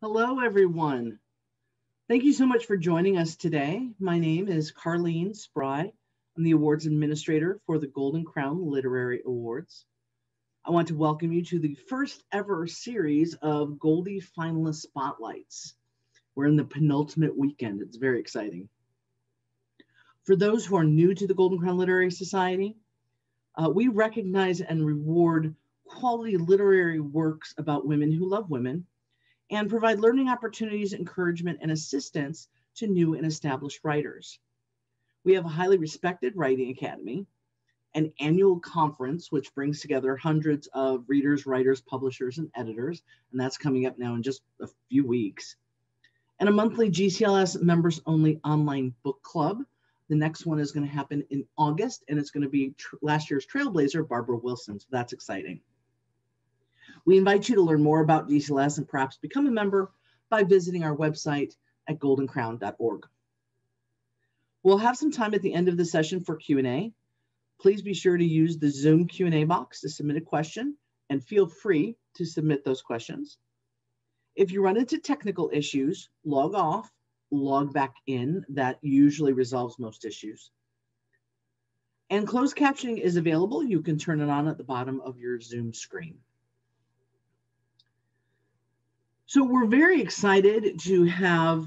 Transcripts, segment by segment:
Hello, everyone. Thank you so much for joining us today. My name is Carlene Spry. I'm the awards administrator for the Golden Crown Literary Awards. I want to welcome you to the first ever series of Goldie Finalist Spotlights. We're in the penultimate weekend. It's very exciting. For those who are new to the Golden Crown Literary Society, we recognize and reward quality literary works about women who love women and provide learning opportunities, encouragement, and assistance to new and established writers. We have a highly respected writing academy, an annual conference, which brings together hundreds of readers, writers, publishers, and editors, and that's coming up now in just a few weeks, and a monthly GCLS members-only online book club. The next one is going to happen in August, and it's going to be last year's trailblazer, Barbara Wilson, so that's exciting. We invite you to learn more about GCLS and perhaps become a member by visiting our website at goldencrown.org. We'll have some time at the end of the session for Q&A. Please be sure to use the Zoom Q&A box to submit a question, and feel free to submit those questions. If you run into technical issues, log off, log back in. That usually resolves most issues. And closed captioning is available. You can turn it on at the bottom of your Zoom screen. So we're very excited to have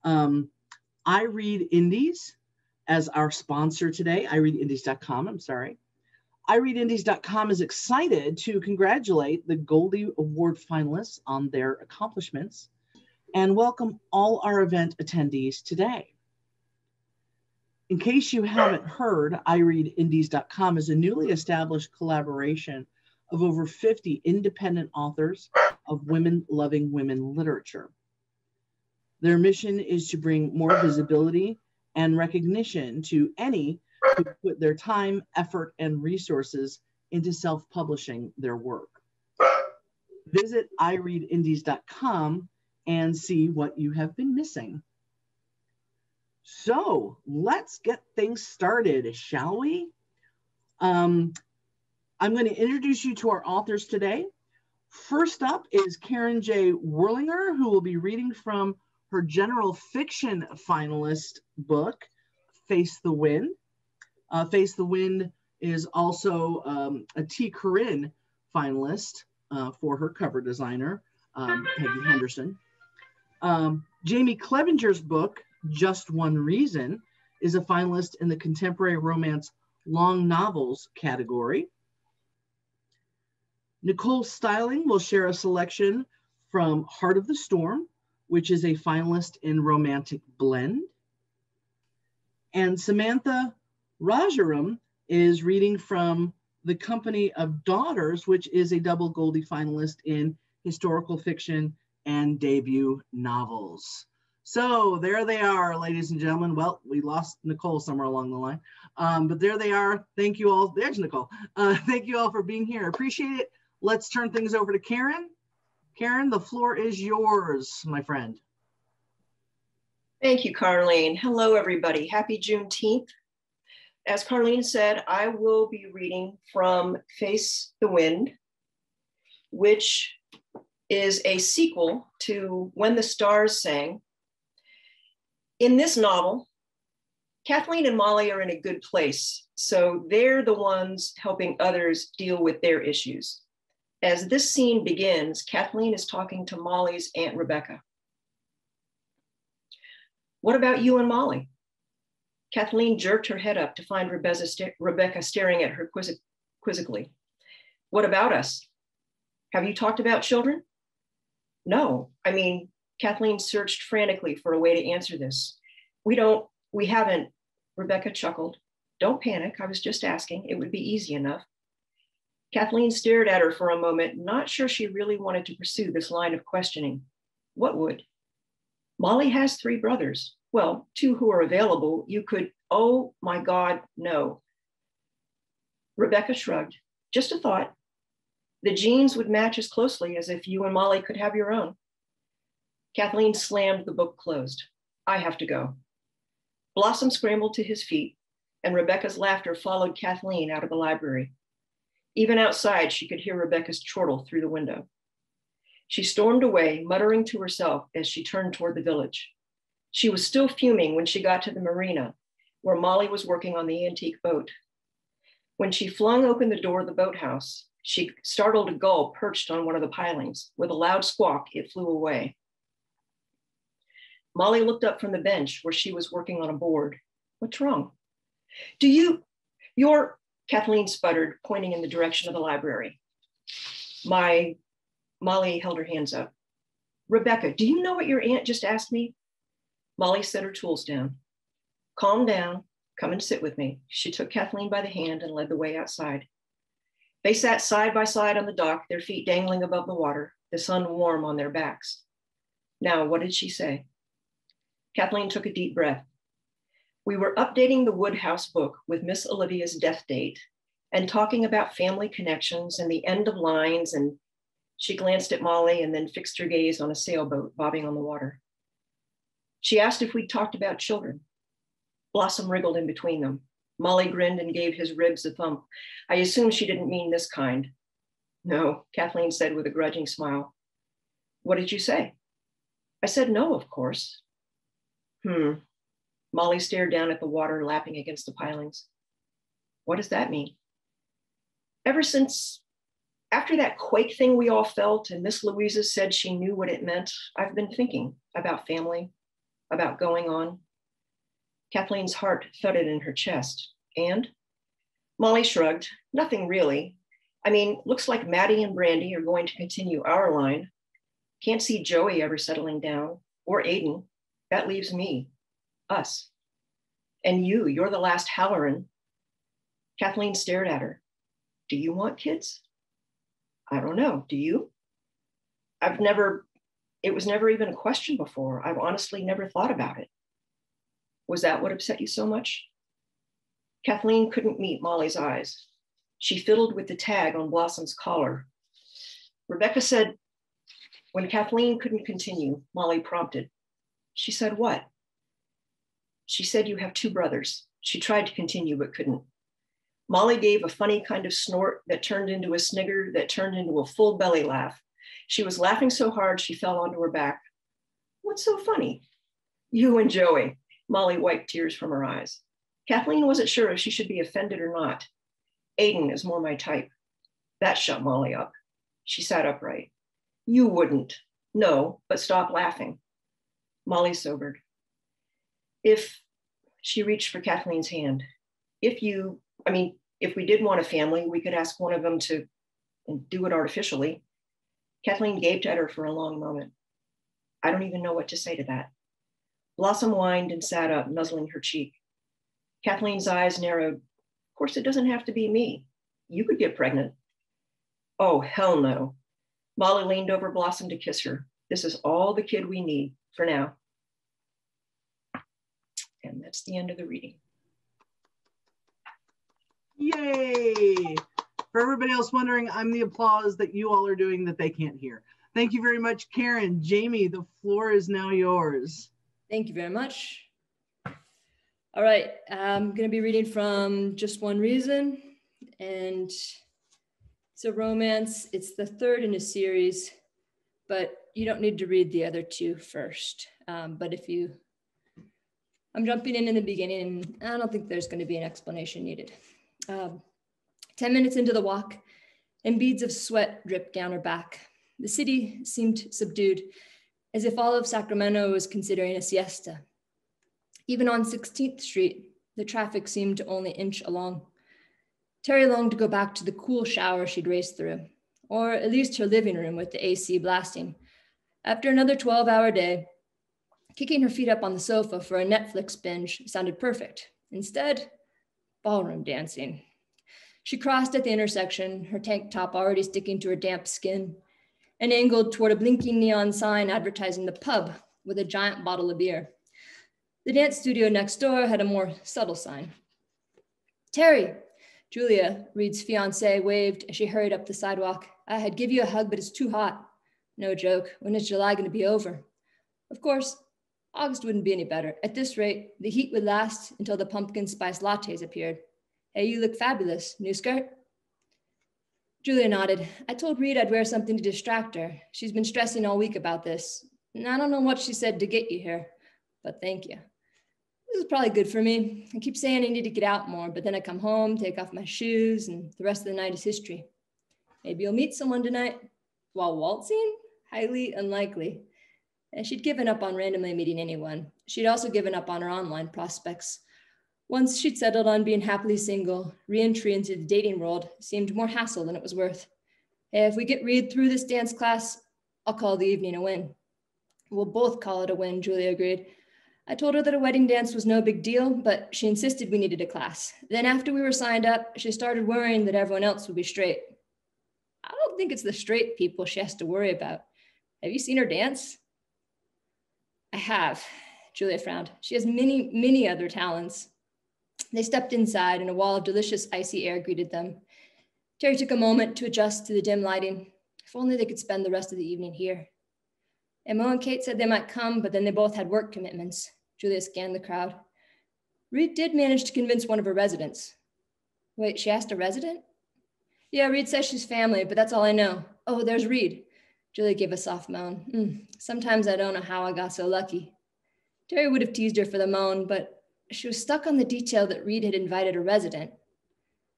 I Read Indies as our sponsor today, iReadIndies.com, I'm sorry. iReadIndies.com is excited to congratulate the Goldie Award finalists on their accomplishments and welcome all our event attendees today. In case you haven't heard, iReadIndies.com is a newly established collaboration of over 50 independent authors of women-loving women literature. Their mission is to bring more visibility and recognition to any who put their time, effort, and resources into self-publishing their work. Visit iReadIndies.com and see what you have been missing. So let's get things started, shall we? I'm going to introduce you to our authors today. First up is Caren J. Werlinger, who will be reading from her general fiction finalist book, Face the Wind. Face the Wind is also a T. Corinne finalist for her cover designer, Peggy Henderson. Jaime Clevenger's book, Just One Reason, is a finalist in the contemporary romance long novels category. Nicole Stiling will share a selection from Heart of the Storm, which is a finalist in Romantic Blend. And Samantha Rajaram is reading from The Company of Daughters, which is a double Goldie finalist in historical fiction and debut novels. So there they are, ladies and gentlemen. Well, we lost Nicole somewhere along the line, but there they are. Thank you all. There's Nicole. Thank you all for being here. Appreciate it. Let's turn things over to Caren. Caren, the floor is yours, my friend. Thank you, Carlene. Hello, everybody. Happy Juneteenth. As Carlene said, I will be reading from Face the Wind, which is a sequel to When the Stars Sang. In this novel, Kathleen and Molly are in a good place, so they're the ones helping others deal with their issues. As this scene begins, Kathleen is talking to Molly's Aunt Rebecca. What about you and Molly? Kathleen jerked her head up to find Rebecca staring at her quizzically. What about us? Have you talked about children? No, I mean, Kathleen searched frantically for a way to answer this. We haven't, Rebecca chuckled. Don't panic, I was just asking, it would be easy enough. Kathleen stared at her for a moment, not sure she really wanted to pursue this line of questioning. What would? Molly has 3 brothers. Well, 2 who are available. You could, oh my God, no. Rebecca shrugged. Just a thought. The genes would match as closely as if you and Molly could have your own. Kathleen slammed the book closed. I have to go. Blossom scrambled to his feet, and Rebecca's laughter followed Kathleen out of the library. Even outside, she could hear Rebecca's chortle through the window. She stormed away, muttering to herself as she turned toward the village. She was still fuming when she got to the marina, where Molly was working on the antique boat. When she flung open the door of the boathouse, she startled a gull perched on one of the pilings. With a loud squawk, it flew away. Molly looked up from the bench where she was working on a board. What's wrong? Kathleen sputtered, pointing in the direction of the library. Molly held her hands up. Rebecca, do you know what your aunt just asked me? Molly set her tools down. Calm down, come and sit with me. She took Kathleen by the hand and led the way outside. They sat side by side on the dock, their feet dangling above the water, the sun warm on their backs. Now, what did she say? Kathleen took a deep breath. We were updating the Woodhouse book with Miss Olivia's death date and talking about family connections and the end of lines, and she glanced at Molly and then fixed her gaze on a sailboat bobbing on the water. She asked if we'd talked about children. Blossom wriggled in between them. Molly grinned and gave his ribs a thump. I assumed she didn't mean this kind. No, Kathleen said with a grudging smile. What did you say? I said no, of course. Molly stared down at the water lapping against the pilings. What does that mean? After that quake thing we all felt and Miss Louisa said she knew what it meant, I've been thinking about family, about going on. Kathleen's heart thudded in her chest. And? Molly shrugged. Nothing really. I mean, looks like Maddie and Brandy are going to continue our line. Can't see Joey ever settling down, or Aiden. That leaves me, us. And you're the last Halloran. Kathleen stared at her. Do you want kids? I don't know, do you? It was never even a question before. I've honestly never thought about it. Was that what upset you so much? Kathleen couldn't meet Molly's eyes. She fiddled with the tag on Blossom's collar. Rebecca said, when Kathleen couldn't continue, Molly prompted. She said what? She said you have two brothers. She tried to continue but couldn't. Molly gave a funny kind of snort that turned into a snigger that turned into a full belly laugh. She was laughing so hard she fell onto her back. What's so funny? You and Joey. Molly wiped tears from her eyes. Kathleen wasn't sure if she should be offended or not. Aiden is more my type. That shut Molly up. She sat upright. You wouldn't. No, but stop laughing. Molly sobered. She reached for Kathleen's hand. If we did want a family, we could ask one of them to do it artificially. Kathleen gaped at her for a long moment. I don't even know what to say to that. Blossom whined and sat up, nuzzling her cheek. Kathleen's eyes narrowed. Of course, it doesn't have to be me. You could get pregnant. Oh, hell no. Molly leaned over Blossom to kiss her. This is all the kid we need for now. And that's the end of the reading. Yay! For everybody else wondering, I'm the applause that you all are doing that they can't hear. Thank you very much, Caren. Jamie, the floor is now yours. Thank you very much. All right, I'm going to be reading from Just One Reason, and it's a romance. It's the third in a series, but you don't need to read the other two first. I'm jumping in the beginning, and I don't think there's going to be an explanation needed. 10 minutes into the walk, and beads of sweat dripped down her back. The city seemed subdued, as if all of Sacramento was considering a siesta. Even on 16th Street, the traffic seemed to only inch along. Terry longed to go back to the cool shower she'd raced through, or at least her living room with the AC blasting. After another 12-hour day, kicking her feet up on the sofa for a Netflix binge sounded perfect. Instead, ballroom dancing. She crossed at the intersection, her tank top already sticking to her damp skin, and angled toward a blinking neon sign advertising the pub with a giant bottle of beer. The dance studio next door had a more subtle sign. Terry, Julia, Reed's fiancée, waved as she hurried up the sidewalk. I'd give you a hug, but it's too hot. No joke. When is July going to be over? Of course, August wouldn't be any better. At this rate, the heat would last until the pumpkin spice lattes appeared. Hey, you look fabulous. New skirt? Julia nodded. I told Reed I'd wear something to distract her. She's been stressing all week about this. And I don't know what she said to get you here, but thank you. This is probably good for me. I keep saying I need to get out more, but then I come home, take off my shoes, and the rest of the night is history. Maybe you'll meet someone tonight. While waltzing? Highly unlikely. And she'd given up on randomly meeting anyone. She'd also given up on her online prospects. Once she'd settled on being happily single, re-entry into the dating world seemed more hassle than it was worth. If we get Reed through this dance class, I'll call the evening a win. We'll both call it a win, Julia agreed. I told her that a wedding dance was no big deal, but she insisted we needed a class. Then after we were signed up, she started worrying that everyone else would be straight. I don't think it's the straight people she has to worry about. Have you seen her dance? I have, Julia frowned. She has many, many other talents. They stepped inside and a wall of delicious icy air greeted them. Terry took a moment to adjust to the dim lighting. If only they could spend the rest of the evening here. Emma and Kate said they might come, but then they both had work commitments. Julia scanned the crowd. Reed did manage to convince one of her residents. Wait, she asked a resident? Yeah, Reed says she's family, but that's all I know. Oh, there's Reed. Julia gave a soft moan. Sometimes I don't know how I got so lucky. Terry would have teased her for the moan, but she was stuck on the detail that Reed had invited a resident.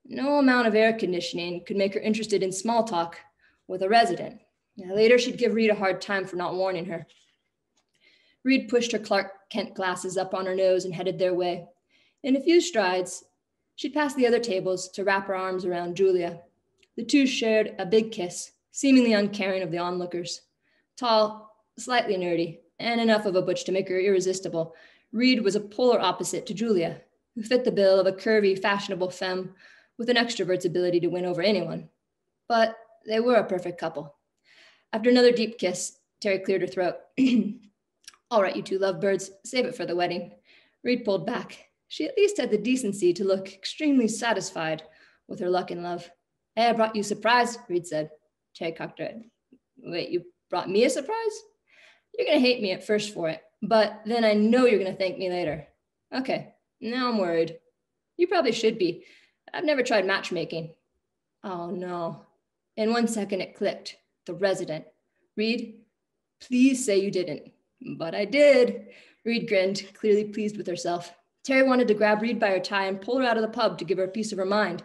No amount of air conditioning could make her interested in small talk with a resident. Later, she'd give Reed a hard time for not warning her. Reed pushed her Clark Kent glasses up on her nose and headed their way. In a few strides, she'd pass the other tables to wrap her arms around Julia. The two shared a big kiss, seemingly uncaring of the onlookers. Tall, slightly nerdy, and enough of a butch to make her irresistible, Reed was a polar opposite to Julia, who fit the bill of a curvy, fashionable femme with an extrovert's ability to win over anyone. But they were a perfect couple. After another deep kiss, Terry cleared her throat. All right, you two lovebirds, save it for the wedding. Reed pulled back. She at least had the decency to look extremely satisfied with her luck in love. Hey, I brought you a surprise, Reed said. Terry cocked her head. Wait, you brought me a surprise? You're going to hate me at first for it, but then I know you're going to thank me later. Okay, now I'm worried. You probably should be. I've never tried matchmaking. Oh, no. In 1 second, it clicked. The resident. Reed, please say you didn't. But I did. Reed grinned, clearly pleased with herself. Terry wanted to grab Reed by her tie and pull her out of the pub to give her a piece of her mind.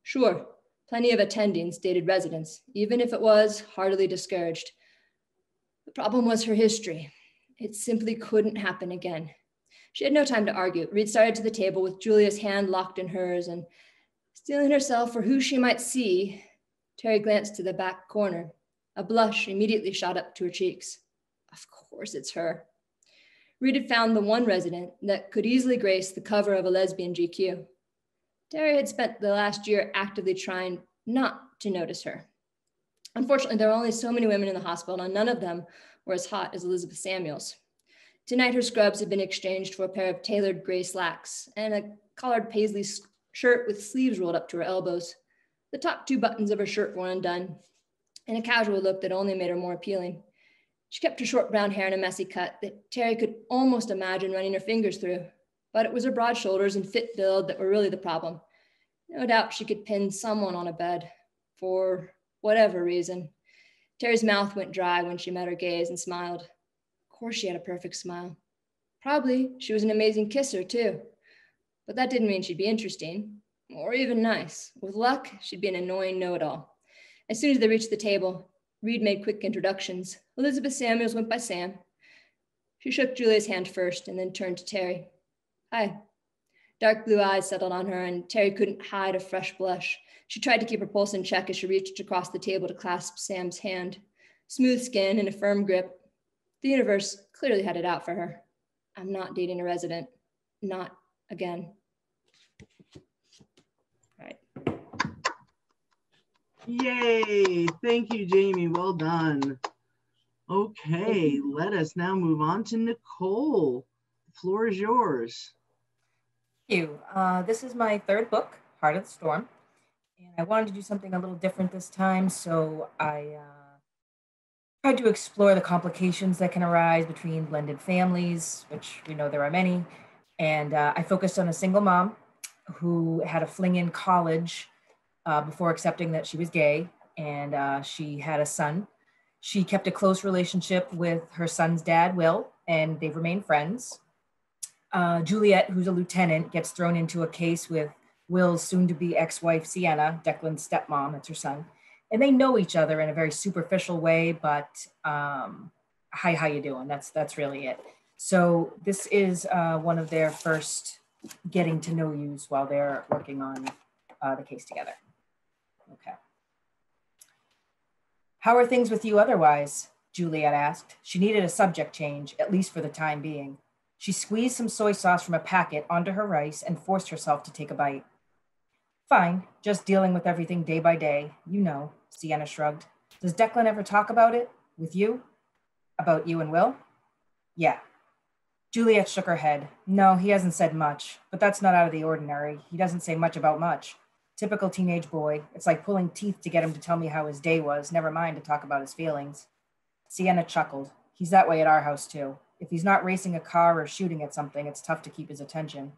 Sure, plenty of attendings dated residents, even if it was heartily discouraged. The problem was her history. It simply couldn't happen again. She had no time to argue. Reed started to the table with Julia's hand locked in hers, and steeling herself for who she might see, Terry glanced to the back corner. A blush immediately shot up to her cheeks. Of course it's her. Reed had found the one resident that could easily grace the cover of a lesbian GQ. Terry had spent the last year actively trying not to notice her. Unfortunately, there were only so many women in the hospital, and none of them were as hot as Elizabeth Samuels. Tonight, her scrubs had been exchanged for a pair of tailored gray slacks and a collared paisley shirt with sleeves rolled up to her elbows. The top 2 buttons of her shirt were undone, and a casual look that only made her more appealing. She kept her short brown hair in a messy cut that Terry could almost imagine running her fingers through, but it was her broad shoulders and fit build that were really the problem. No doubt she could pin someone on a bed, for whatever reason. Terry's mouth went dry when she met her gaze and smiled. Of course she had a perfect smile. Probably she was an amazing kisser too, but that didn't mean she'd be interesting, or even nice. With luck, she'd be an annoying know-it-all. As soon as they reached the table, Reed made quick introductions. Elizabeth Samuels went by Sam. She shook Julia's hand first and then turned to Terry. Hi. Dark blue eyes settled on her, and Terry couldn't hide a fresh blush. She tried to keep her pulse in check as she reached across the table to clasp Sam's hand. Smooth skin and a firm grip. The universe clearly had it out for her. I'm not dating a resident. Not again. All right. Yay! Thank you, Jamie. Well done. Okay, let us now move on to Nicole. The floor is yours. Thank you. This is my 3rd book, Heart of the Storm. And I wanted to do something a little different this time, so I tried to explore the complications that can arise between blended families, which we know there are many. And I focused on a single mom who had a fling in college before accepting that she was gay. and she had a son. She kept a close relationship with her son's dad, Will, and they've remained friends. Juliet, who's a lieutenant, gets thrown into a case with Will's soon-to-be ex-wife, Sienna, Declan's stepmom, that's her son. And they know each other in a very superficial way, but hi, how you doing? That's really it. So this is one of their first getting to know yous while they're working on the case together. Okay. How are things with you otherwise? Juliet asked. She needed a subject change, at least for the time being. She squeezed some soy sauce from a packet onto her rice and forced herself to take a bite. Fine, just dealing with everything day by day. You know, Sienna shrugged. Does Declan ever talk about it? With you? About you and Will? Yeah. Juliet shook her head. No, he hasn't said much, but that's not out of the ordinary. He doesn't say much about much. Typical teenage boy. It's like pulling teeth to get him to tell me how his day was, never mind to talk about his feelings. Sienna chuckled. He's that way at our house, too. If he's not racing a car or shooting at something, it's tough to keep his attention.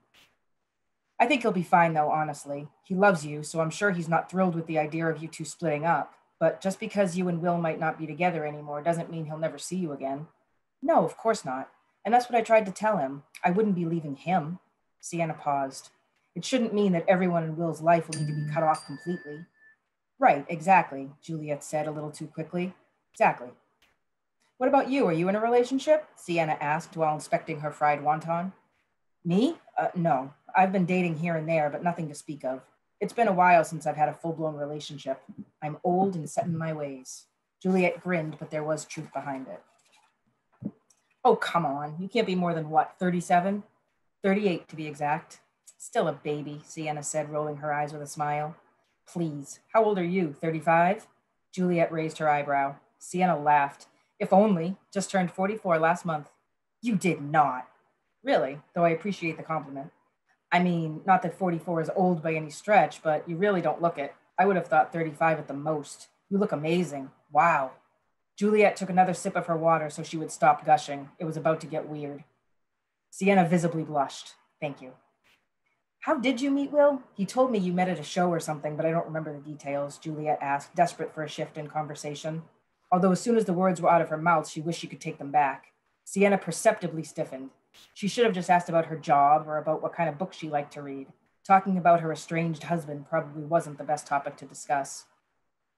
I think he'll be fine, though, honestly. He loves you, so I'm sure he's not thrilled with the idea of you two splitting up. But just because you and Will might not be together anymore doesn't mean he'll never see you again. No, of course not. And that's what I tried to tell him. I wouldn't be leaving him. Sienna paused. It shouldn't mean that everyone in Will's life will need to be cut off completely. Right, exactly, Juliet said a little too quickly. Exactly. What about you? Are you in a relationship? Sienna asked while inspecting her fried wonton. Me? No. I've been dating here and there, but nothing to speak of. It's been a while since I've had a full-blown relationship. I'm old and set in my ways. Juliet grinned, but there was truth behind it. Oh, come on. You can't be more than, what, 37? 38, to be exact. Still a baby, Sienna said, rolling her eyes with a smile. Please. How old are you, 35? Juliet raised her eyebrow. Sienna laughed. If only. Just turned 44 last month. You did not. Really, though I appreciate the compliment. I mean, not that 44 is old by any stretch, but you really don't look it. I would have thought 35 at the most. You look amazing. Wow. Juliet took another sip of her water so she would stop gushing. It was about to get weird. Sienna visibly blushed. Thank you. How did you meet Will? He told me you met at a show or something, but I don't remember the details, Juliet asked, desperate for a shift in conversation. Although as soon as the words were out of her mouth, she wished she could take them back. Sienna perceptibly stiffened. She should have just asked about her job or about what kind of books she liked to read. Talking about her estranged husband probably wasn't the best topic to discuss.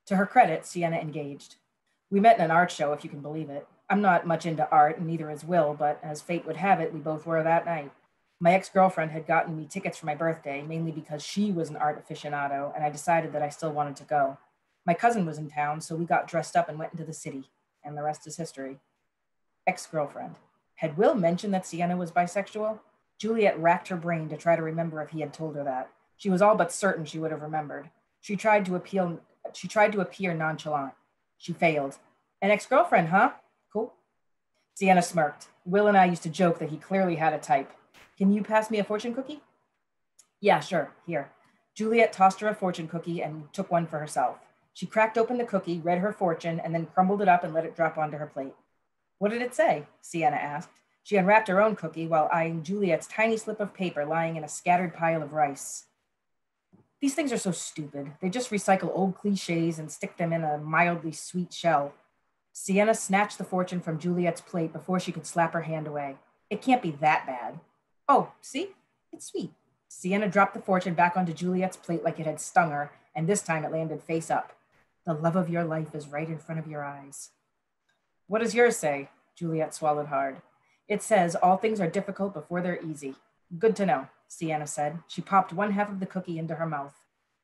To her credit, Sienna engaged. We met in an art show, if you can believe it. I'm not much into art, and neither is Will, but as fate would have it, we both were that night. My ex-girlfriend had gotten me tickets for my birthday, mainly because she was an art aficionado, and I decided that I still wanted to go. My cousin was in town, so we got dressed up and went into the city, and the rest is history. Ex-girlfriend. Had Will mentioned that Sienna was bisexual? Juliet racked her brain to try to remember if he had told her that. She was all but certain she would have remembered. She tried to appear nonchalant. She failed. An ex-girlfriend, huh? Cool. Sienna smirked. Will and I used to joke that he clearly had a type. Can you pass me a fortune cookie? Yeah, sure. Here. Juliet tossed her a fortune cookie and took one for herself. She cracked open the cookie, read her fortune, and then crumbled it up and let it drop onto her plate. What did it say? Sienna asked. She unwrapped her own cookie while eyeing Juliet's tiny slip of paper lying in a scattered pile of rice. These things are so stupid. They just recycle old cliches and stick them in a mildly sweet shell. Sienna snatched the fortune from Juliet's plate before she could slap her hand away. It can't be that bad. Oh, see? It's sweet. Sienna dropped the fortune back onto Juliet's plate like it had stung her, and this time it landed face up. The love of your life is right in front of your eyes. What does yours say? Juliet swallowed hard. It says, all things are difficult before they're easy. Good to know, Sienna said. She popped one half of the cookie into her mouth.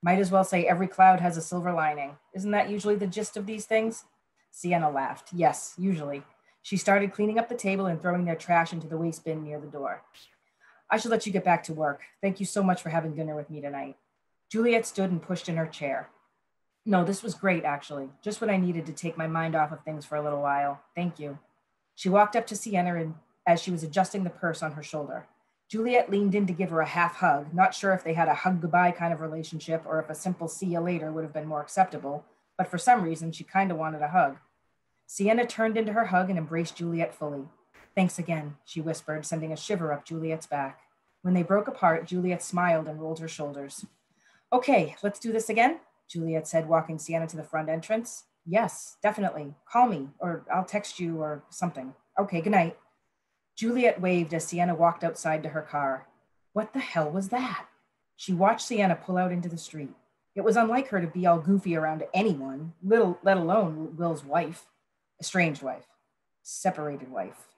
Might as well say every cloud has a silver lining. Isn't that usually the gist of these things? Sienna laughed. Yes, usually. She started cleaning up the table and throwing their trash into the waste bin near the door. I should let you get back to work. Thank you so much for having dinner with me tonight. Juliet stood and pushed in her chair. No, this was great, actually. Just what I needed to take my mind off of things for a little while. Thank you. She walked up to Sienna as she was adjusting the purse on her shoulder. Juliet leaned in to give her a half hug, not sure if they had a hug goodbye kind of relationship or if a simple see you later would have been more acceptable, but for some reason she kind of wanted a hug. Sienna turned into her hug and embraced Juliet fully. Thanks again, she whispered, sending a shiver up Juliet's back. When they broke apart, Juliet smiled and rolled her shoulders. Okay, let's do this again. Juliet said, walking Sienna to the front entrance. Yes, definitely. Call me, or I'll text you or something. Okay, good night. Juliet waved as Sienna walked outside to her car. What the hell was that? She watched Sienna pull out into the street. It was unlike her to be all goofy around anyone, let alone Will's wife. Estranged wife. Separated wife.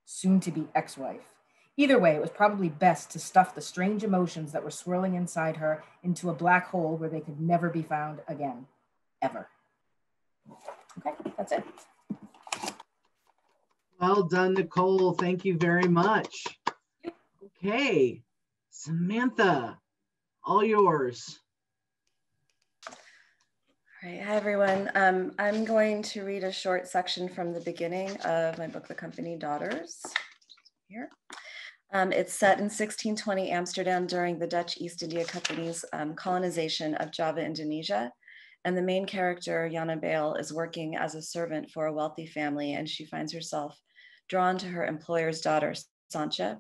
Soon-to-be ex-wife. Either way, it was probably best to stuff the strange emotions that were swirling inside her into a black hole where they could never be found again. Ever. Okay, that's it. Well done, Nicole. Thank you very much. Okay, Samantha, all yours. All right, hi everyone. I'm going to read a short section from the beginning of my book, The Company Daughters. Here. It's set in 1620 Amsterdam during the Dutch East India Company's colonization of Java, Indonesia. And the main character, Jana Bale, is working as a servant for a wealthy family, and she finds herself drawn to her employer's daughter, Sancha.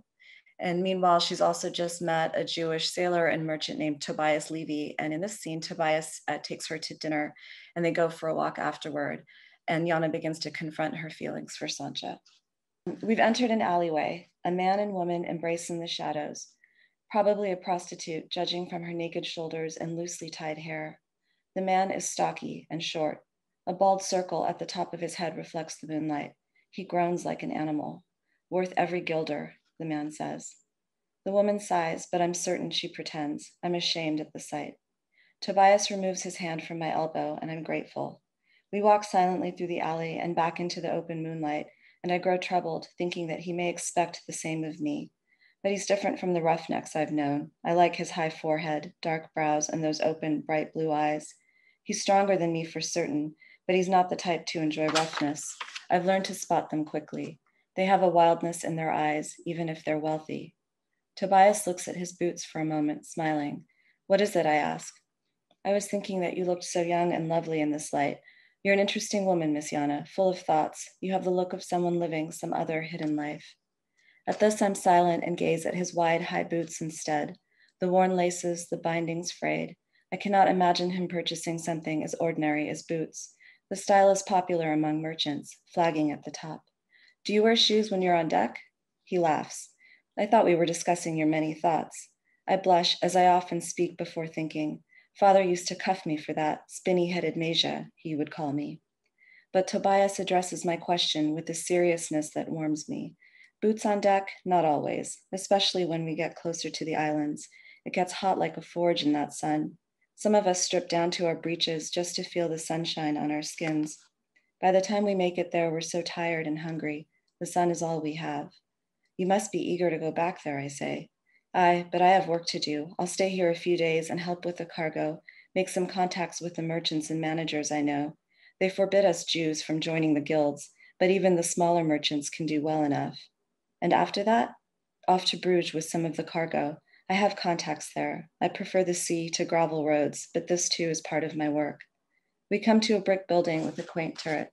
And meanwhile, she's also just met a Jewish sailor and merchant named Tobias Levy. And in this scene, Tobias takes her to dinner and they go for a walk afterward. And Jana begins to confront her feelings for Sancha. We've entered an alleyway, a man and woman embrace in the shadows, probably a prostitute, judging from her naked shoulders and loosely tied hair. The man is stocky and short. A bald circle at the top of his head reflects the moonlight. He groans like an animal. Worth every guilder, the man says. The woman sighs, but I'm certain she pretends. I'm ashamed at the sight. Tobias removes his hand from my elbow, and I'm grateful. We walk silently through the alley and back into the open moonlight, and I grow troubled, thinking that he may expect the same of me. But he's different from the roughnecks I've known. I like his high forehead, dark brows, and those open, bright blue eyes. He's stronger than me for certain, but he's not the type to enjoy roughness. I've learned to spot them quickly. They have a wildness in their eyes, even if they're wealthy. Tobias looks at his boots for a moment, smiling. What is it, I ask? I was thinking that you looked so young and lovely in this light. You're an interesting woman, Miss Jana, full of thoughts. You have the look of someone living some other hidden life. At this, I'm silent and gaze at his wide, high boots instead. The worn laces, the bindings frayed. I cannot imagine him purchasing something as ordinary as boots. The style is popular among merchants, flagging at the top. Do you wear shoes when you're on deck? He laughs. I thought we were discussing your many thoughts. I blush, as I often speak before thinking. Father used to cuff me for that, spinny-headed Masia, he would call me. But Tobias addresses my question with a seriousness that warms me. Boots on deck? Not always, especially when we get closer to the islands. It gets hot like a forge in that sun. Some of us strip down to our breeches just to feel the sunshine on our skins. By the time we make it there, we're so tired and hungry. The sun is all we have. You must be eager to go back there, I say. Aye, but I have work to do. I'll stay here a few days and help with the cargo, make some contacts with the merchants and managers I know. They forbid us Jews from joining the guilds, but even the smaller merchants can do well enough. And after that, off to Bruges with some of the cargo. I have contacts there. I prefer the sea to gravel roads, but this too is part of my work. We come to a brick building with a quaint turret.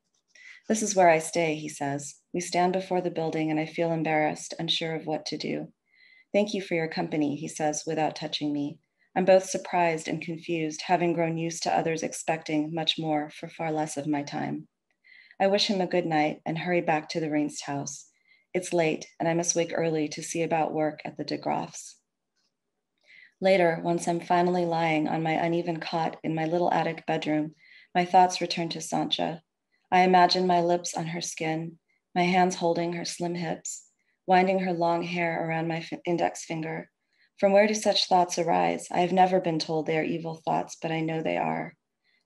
This is where I stay, he says. We stand before the building and I feel embarrassed, unsure of what to do. Thank you for your company, he says without touching me. I'm both surprised and confused, having grown used to others expecting much more for far less of my time. I wish him a good night and hurry back to the Reinst house. It's late and I must wake early to see about work at the de Graafs. Later, once I'm finally lying on my uneven cot in my little attic bedroom, my thoughts return to Sancha. I imagine my lips on her skin, my hands holding her slim hips, winding her long hair around my index finger. From where do such thoughts arise? I have never been told they are evil thoughts, but I know they are.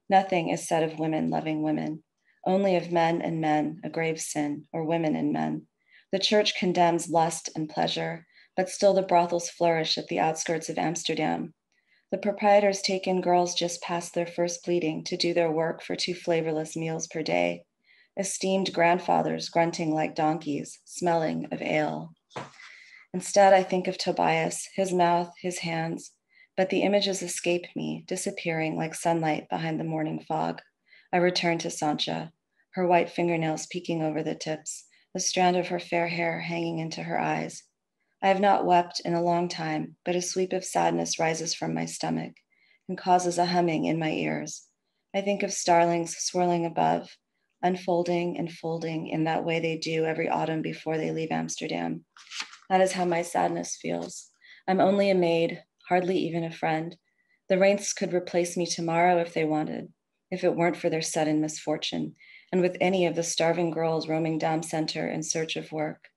Nothing is said of women loving women, only of men and men, a grave sin, or women and men. The church condemns lust and pleasure, but still the brothels flourish at the outskirts of Amsterdam. The proprietors take in girls just past their first bleeding to do their work for 2 flavorless meals per day. Esteemed grandfathers grunting like donkeys, smelling of ale. Instead, I think of Tobias, his mouth, his hands, but the images escape me, disappearing like sunlight behind the morning fog. I return to Sancha, her white fingernails peeking over the tips, a strand of her fair hair hanging into her eyes. I have not wept in a long time, but a sweep of sadness rises from my stomach. and causes a humming in my ears. I think of starlings swirling above, unfolding and folding in that way they do every autumn before they leave Amsterdam. That is how my sadness feels. I'm only a maid, hardly even a friend. The Wraiths could replace me tomorrow if they wanted, if it weren't for their sudden misfortune, and with any of the starving girls roaming Dam Center in search of work.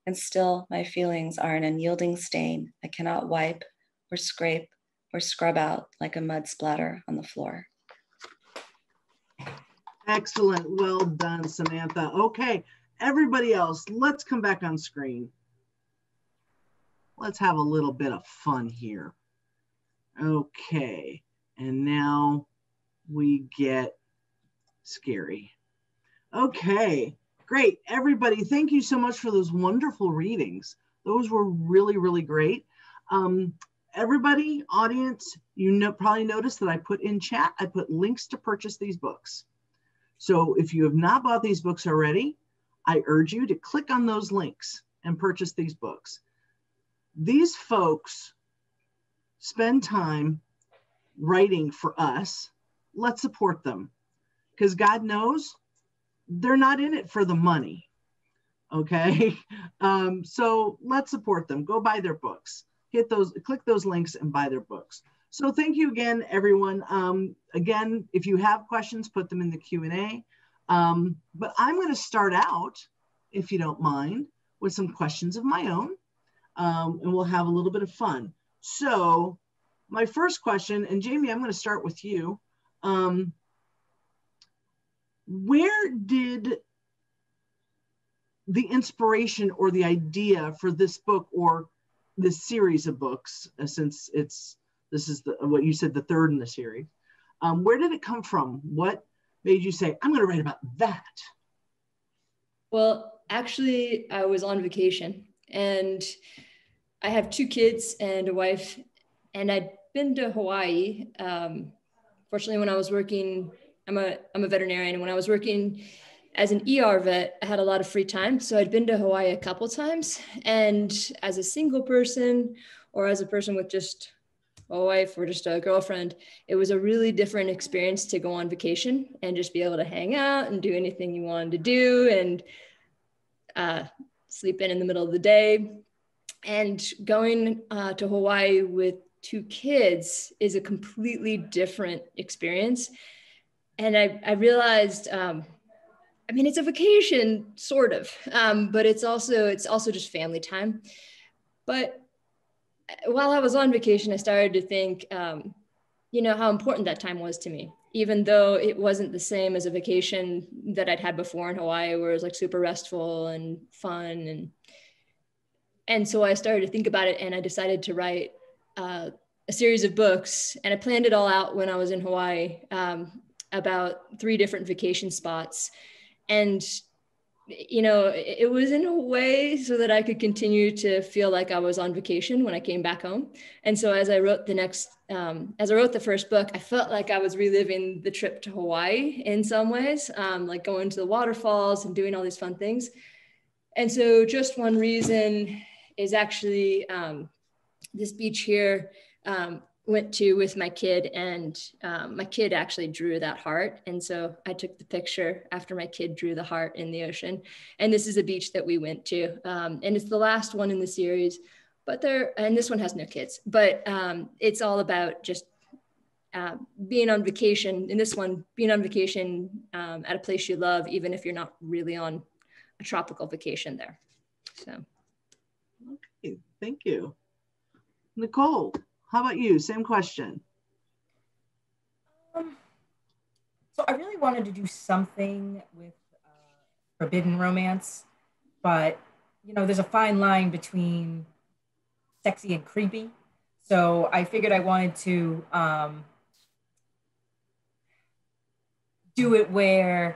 And still, my feelings are an unyielding stain I cannot wipe or scrape or scrub out like a mud splatter on the floor. Excellent. Well done, Samantha. Okay, everybody else, let's come back on screen. Let's have a little bit of fun here. Okay, and now we get scary. Okay, great. Everybody, thank you so much for those wonderful readings. Those were really, really great. Everybody, audience, probably noticed that I put in chat, I put links to purchase these books. So if you have not bought these books already, I urge you to click on those links and purchase these books. These folks spend time writing for us. Let's support them, because God knows they're not in it for the money. Okay, so let's support them. Go buy their books. Click those links and buy their books. So thank you again, everyone. Again, if you have questions, put them in the Q&A. But I'm going to start out, if you don't mind, with some questions of my own, and we'll have a little bit of fun. So my first question, and Jamie, I'm going to start with you. Where did the inspiration or the idea for this book or this series of books, since this is what you said, the third in the series, where did it come from? What made you say, I'm going to write about that? Well, actually, I was on vacation and I have 2 kids and a wife, and I'd been to Hawaii. Fortunately, when I was working, I'm a veterinarian, and when I was working as an ER vet, I had a lot of free time. So I'd been to Hawaii a couple times, and as a single person or as a person with just a wife or just a girlfriend, it was a really different experience to go on vacation and just be able to hang out and do anything you wanted to do and sleep in the middle of the day. And going to Hawaii with 2 kids is a completely different experience. And I realized, I mean, it's a vacation, sort of, but it's also just family time. But while I was on vacation, I started to think, how important that time was to me, even though it wasn't the same as a vacation that I'd had before in Hawaii, where it was like super restful and fun. And so I started to think about it, and I decided to write a series of books, and I planned it all out when I was in Hawaii, about 3 different vacation spots. And, it was in a way so that I could continue to feel like I was on vacation when I came back home. And so as I wrote the first book, I felt like I was reliving the trip to Hawaii in some ways, like going to the waterfalls and doing all these fun things. And so just one reason is actually this beach here, went to with my kid, and my kid actually drew that heart. And so I took the picture after my kid drew the heart in the ocean. And this is a beach that we went to. And it's the last one in the series, and this one has no kids, but it's all about just being on vacation. In this one, being on vacation at a place you love, even if you're not really on a tropical vacation there. So. Okay, thank you. Nicole, how about you? Same question. So I really wanted to do something with forbidden romance, but there's a fine line between sexy and creepy. So I figured I wanted to do it where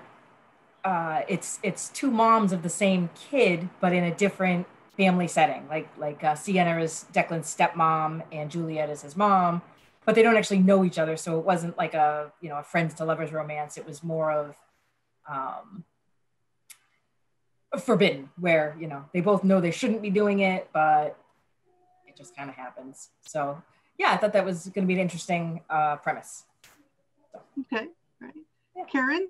it's 2 moms of the same kid, but in a different family setting. Like Sienna is Declan's stepmom and Juliet is his mom, but they don't actually know each other. So it wasn't like a friends to lovers romance. It was more of forbidden, where they both know they shouldn't be doing it, but it just kind of happens. So yeah, I thought that was going to be an interesting premise. So. Okay, right. Yeah. Caren?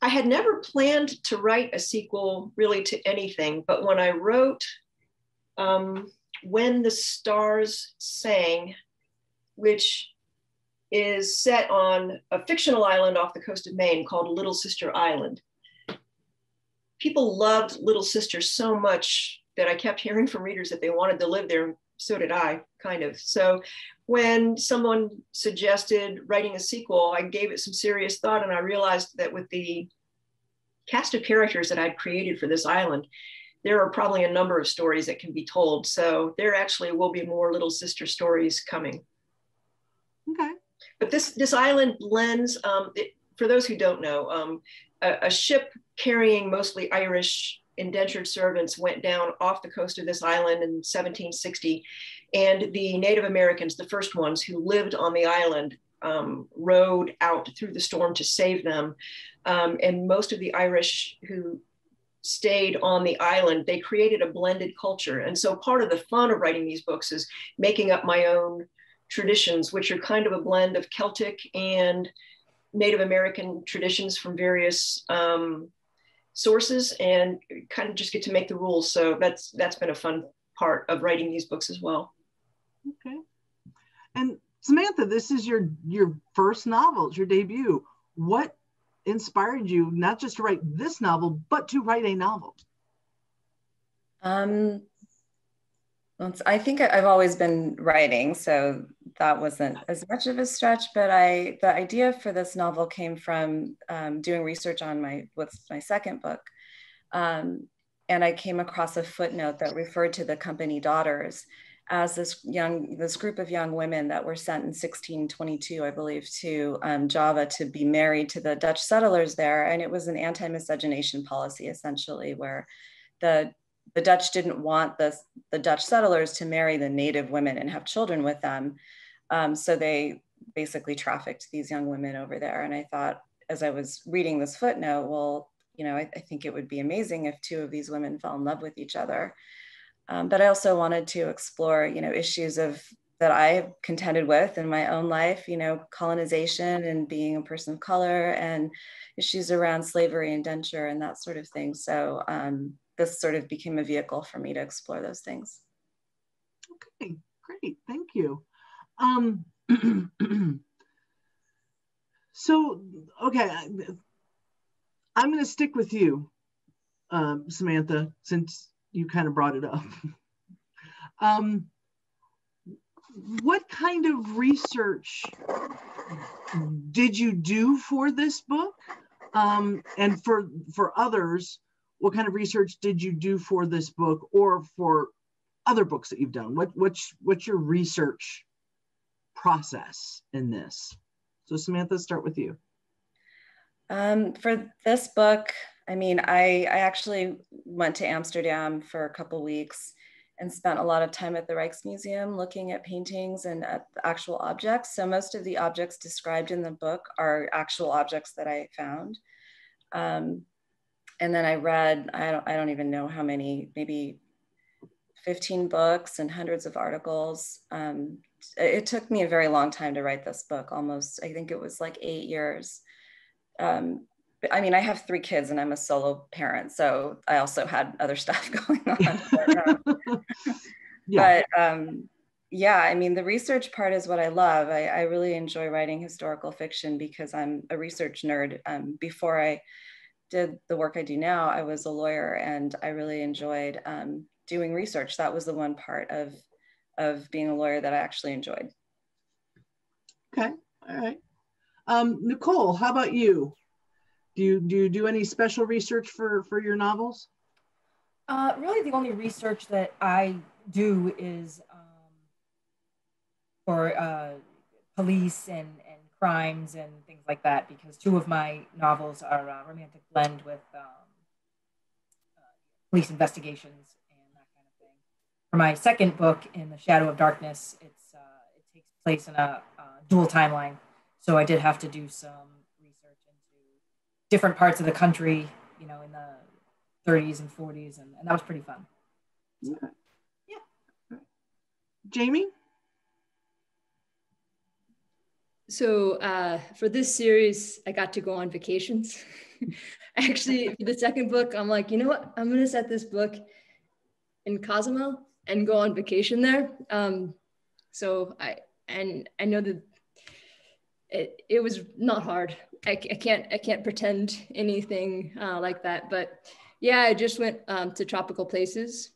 I had never planned to write a sequel really to anything, but when I wrote When the Stars Sang, which is set on a fictional island off the coast of Maine called Little Sister Island. People loved Little Sister so much that I kept hearing from readers that they wanted to live there. So did I, kind of. So when someone suggested writing a sequel, I gave it some serious thought, and I realized that with the cast of characters that I'd created for this island, there are probably a number of stories that can be told. So there actually will be more Little Sister stories coming. Okay. But this island lends, for those who don't know, a ship carrying mostly Irish indentured servants went down off the coast of this island in 1760. And the Native Americans, the first ones who lived on the island, rowed out through the storm to save them. And most of the Irish who stayed on the island, they created a blended culture. And so part of the fun of writing these books is making up my own traditions, which are kind of a blend of Celtic and Native American traditions from various sources, and kind of just get to make the rules. So that's been a fun part of writing these books as well. Okay. And Samantha, this is your first novel, it's your debut. What inspired you not just to write this novel, but to write a novel? I think I've always been writing, so that wasn't as much of a stretch, but the idea for this novel came from doing research on my second book. And I came across a footnote that referred to the company daughters as this group of young women that were sent in 1622, I believe, to Java to be married to the Dutch settlers there. And it was an anti-miscegenation policy, essentially, where the Dutch didn't want the Dutch settlers to marry the native women and have children with them. So they basically trafficked these young women over there. And I thought, as I was reading this footnote, well, I think it would be amazing if two of these women fell in love with each other. But I also wanted to explore, issues that I contended with in my own life, colonization and being a person of color, and issues around slavery, indenture, and that sort of thing. So this sort of became a vehicle for me to explore those things. Okay, great, thank you. So, okay, I'm going to stick with you, Samantha, since you kind of brought it up. What kind of research did you do for this book? And for others, what kind of research did you do for this book or for other books that you've done? What's your research process in this? So Samantha, start with you. For this book, I actually went to Amsterdam for a couple weeks and spent a lot of time at the Rijksmuseum looking at paintings and at the actual objects. So most of the objects described in the book are actual objects that I found. And then I read, I don't even know how many, maybe 15 books and hundreds of articles. It took me a very long time to write this book, almost, I think it was like 8 years. I have 3 kids and I'm a solo parent, so I also had other stuff going on. Yeah. But yeah, the research part is what I love. I really enjoy writing historical fiction because I'm a research nerd. Before I did the work I do now, I was a lawyer, and I really enjoyed doing research. That was the one part of being a lawyer that I actually enjoyed. Okay, all right. Nicole, how about you? Do you do any special research for your novels? Really, the only research that I do is for police and crimes and things like that, because 2 of my novels are a romantic blend with police investigations and that kind of thing. For my second book, In the Shadow of Darkness, it takes place in a dual timeline. So I did have to do some research into different parts of the country, in the 30s and 40s, and that was pretty fun. So, okay. Yeah. Jaime? So for this series, I got to go on vacations. Actually, for the second book, I'm like, you know what? I'm going to set this book in Cozumel and go on vacation there. So I know that it was not hard. I can't pretend anything like that. But yeah, I just went to tropical places.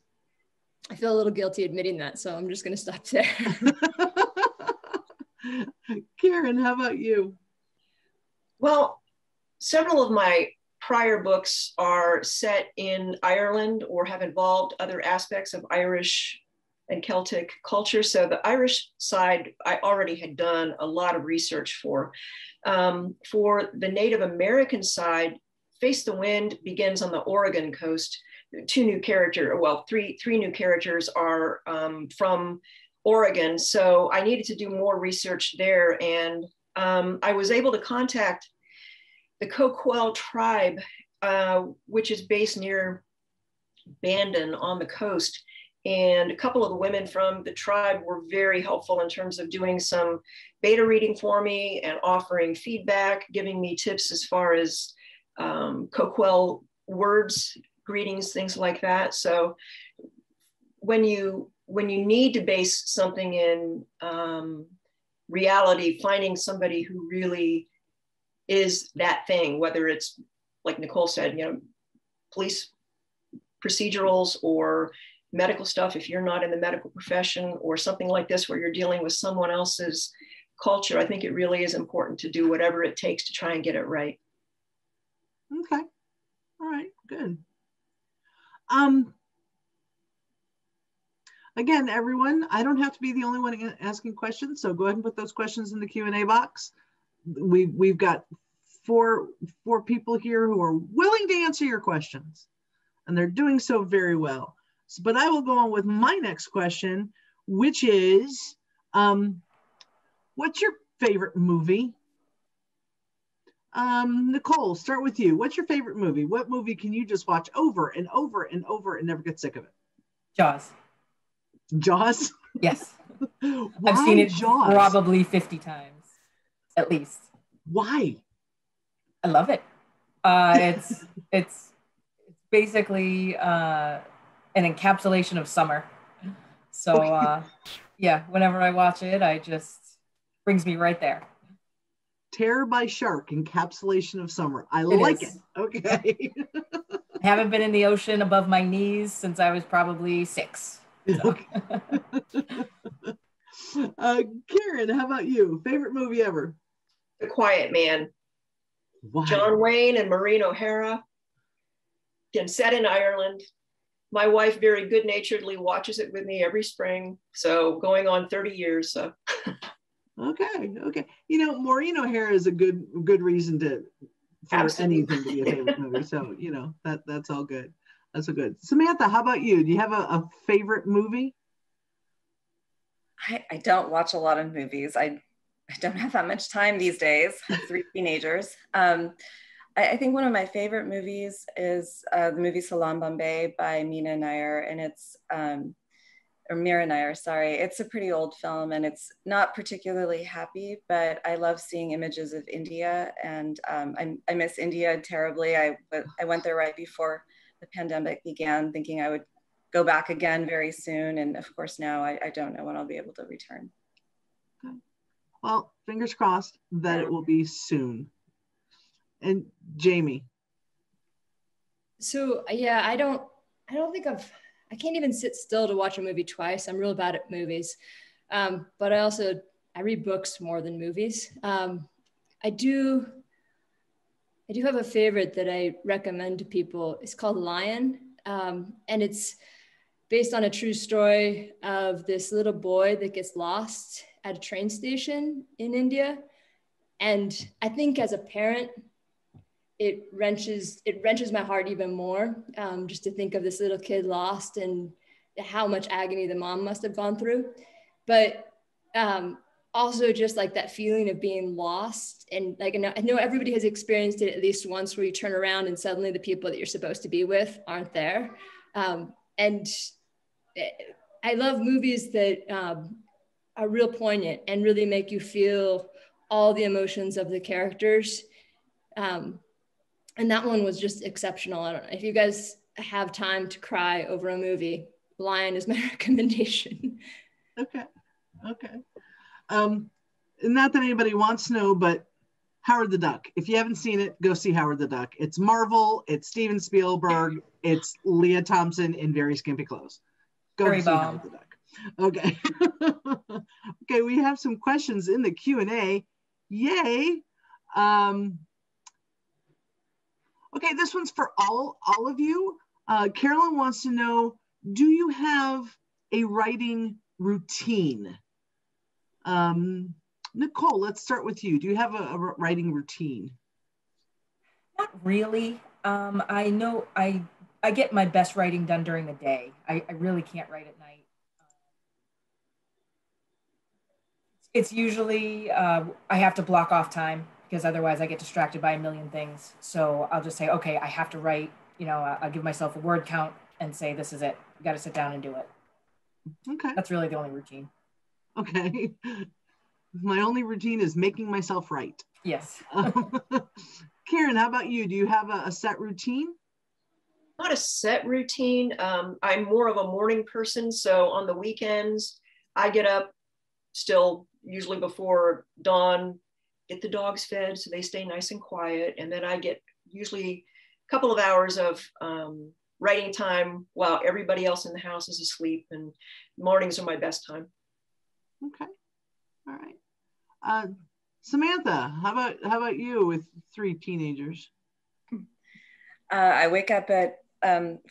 I feel a little guilty admitting that, so I'm just going to stop there. Caren, how about you? Well, several of my prior books are set in Ireland or have involved other aspects of Irish and Celtic culture. So the Irish side, I already had done a lot of research for. For the Native American side, Face the Wind begins on the Oregon coast. Three new characters are from Oregon. So I needed to do more research there. And I was able to contact the Coquel tribe, which is based near Bandon on the coast. And a couple of the women from the tribe were very helpful in terms of doing some beta reading for me and offering feedback, giving me tips as far as Coquel words, greetings, things like that. So when you need to base something in reality, finding somebody who really is that thing, whether it's like Nicole said, police procedurals or medical stuff, if you're not in the medical profession, or something like this where you're dealing with someone else's culture, I think it really is important to do whatever it takes to try and get it right. Okay. All right, good. Again, everyone, I don't have to be the only one asking questions, so go ahead and put those questions in the Q&A box. We've got four people here who are willing to answer your questions, and they're doing so very well. So, but I will go on with my next question, which is, what's your favorite movie? Nicole, start with you. What's your favorite movie? What movie can you just watch over and over and over and never get sick of it? Jaws. Jaws? Yes. Why I've seen it Jaws? probably 50 times, at least. Why? I love it. It's basically an encapsulation of summer. So yeah, whenever I watch it, I just brings me right there. Terror by Shark, encapsulation of summer. I like it. Okay. I haven't been in the ocean above my knees since I was probably 6. So. Okay. Caren, how about you? Favorite movie ever? The Quiet Man. Why? John Wayne and Maureen O'Hara. Again, set in Ireland. My wife very good-naturedly watches it with me every spring. So going on 30 years. So. Okay. Maureen O'Hara is a good reason for Absolutely. anything to be a favorite movie. So, that's all good. That's all good. Samantha, how about you? Do you have a favorite movie? I don't watch a lot of movies. I don't have that much time these days. I have 3 teenagers. I think one of my favorite movies is the movie Salam Bombay by Meena Nair, and it's or Mira Nair, sorry. It's a pretty old film, and it's not particularly happy, but I love seeing images of India, and I miss India terribly. I went there right before the pandemic began, thinking I would go back again very soon, and of course now I don't know when I'll be able to return. Okay. Well, fingers crossed that it will be soon. And Jaime. So yeah, I don't think I can't even sit still to watch a movie twice. I'm real bad at movies. But I read books more than movies. I do have a favorite that I recommend to people. It's called Lion. And it's based on a true story of this little boy that gets lost at a train station in India. And I think as a parent, it wrenches my heart even more, just to think of this little kid lost and how much agony the mom must have gone through. But also just like that feeling of being lost. And like, I know everybody has experienced it at least once, where you turn around and suddenly the people that you're supposed to be with aren't there. And I love movies that are real poignant and really make you feel all the emotions of the characters. And that one was just exceptional. I don't know if you guys have time to cry over a movie, Lion is my recommendation. Okay. Not that anybody wants to know, but Howard the Duck. If you haven't seen it, go see Howard the Duck. It's Marvel, it's Steven Spielberg, it's Leah Thompson in very skimpy clothes. Go see Howard the Duck. Okay. Okay, we have some questions in the Q&A. Yay. Okay, this one's for all of you. Carolyn wants to know, do you have a writing routine? Nicole, let's start with you. Do you have a writing routine? Not really. I know I get my best writing done during the day. I really can't write at night. It's usually, I have to block off time because otherwise I get distracted by a million things. So I'll just say, okay, I have to write, I'll give myself a word count and say, this is it. You got to sit down and do it. Okay. That's really the only routine. Okay. My only routine is making myself write. Yes. Caren, how about you? Do you have a set routine? Not a set routine. I'm more of a morning person. So on the weekends, I get up still usually before dawn, get the dogs fed so they stay nice and quiet. And then I get usually a couple of hours of writing time while everybody else in the house is asleep, and mornings are my best time. Okay. All right. Samantha, how about you with 3 teenagers? I wake up at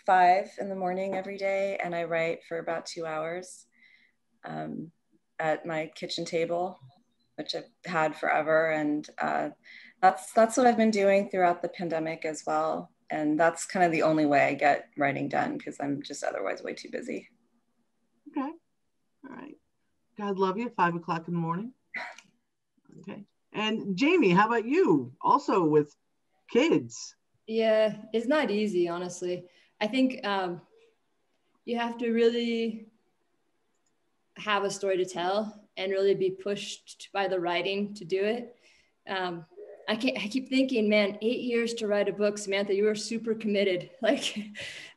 5 in the morning every day, and I write for about 2 hours at my kitchen table, which I've had forever. And that's what I've been doing throughout the pandemic as well. And that's kind of the only way I get writing done, because I'm just otherwise way too busy. Okay. All right. God love you, 5 o'clock in the morning. Okay. And Jamie, how about you? Also with kids? Yeah, it's not easy, honestly. I think you have to really have a story to tell and really be pushed by the writing to do it. I keep thinking, man, 8 years to write a book. Samantha, you are super committed. Like,